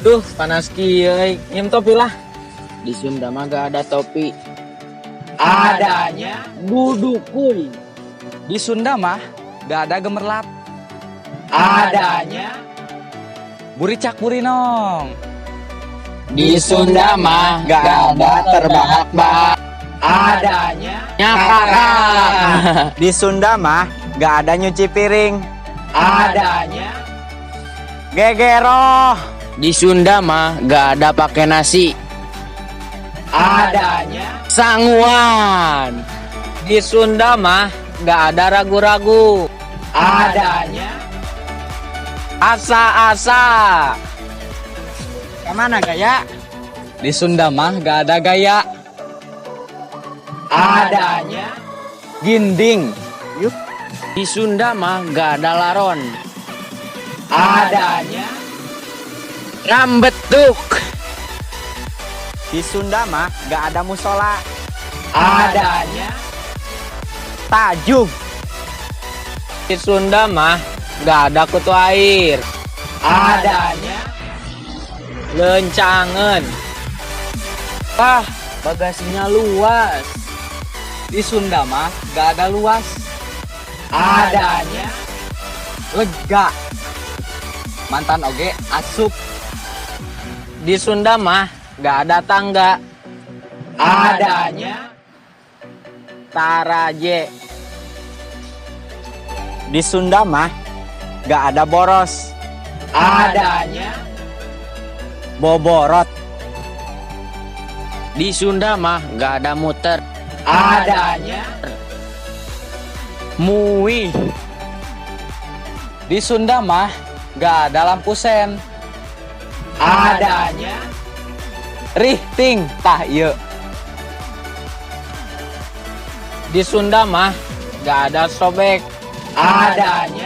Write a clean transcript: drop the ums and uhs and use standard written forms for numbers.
Duh, panas kieu. Nyem topi lah. Di Sunda mah gak ada topi. Adanya budukul. Di Sunda mah gak ada gemerlap. Adanya Buricak burinong. di Sunda mah gak ada terbahak-bahak. Adanya nyakarak. Di Sunda mah gak ada nyuci piring. Adanya Gegeroh. di Sunda mah gak ada pakai nasi. Adanya sanguan. Di Sunda mah gak ada ragu-ragu. Adanya asa-asa. Kemana gaya? Di Sunda mah gak ada gaya. Adanya Ginding. di Sunda mah gak ada laron. Adanya rambetuk. Di Sunda mah gak ada musola. Adanya Tajuk. di Sunda mah gak ada kutu air. Adanya lencangen. Wah, bagasinya luas. Di Sunda mah gak ada luas. Adanya Lega. Mantan oge asup. di Sunda mah gak ada tangga. Adanya taraje. Di Sunda mah gak ada boros. Adanya Boborot. di Sunda mah gak ada muter. Adanya Mui. Di Sunda mah gak ada lampu sen. adanya Rihting tah ieu. di Sunda mah gak ada sobek. Adanya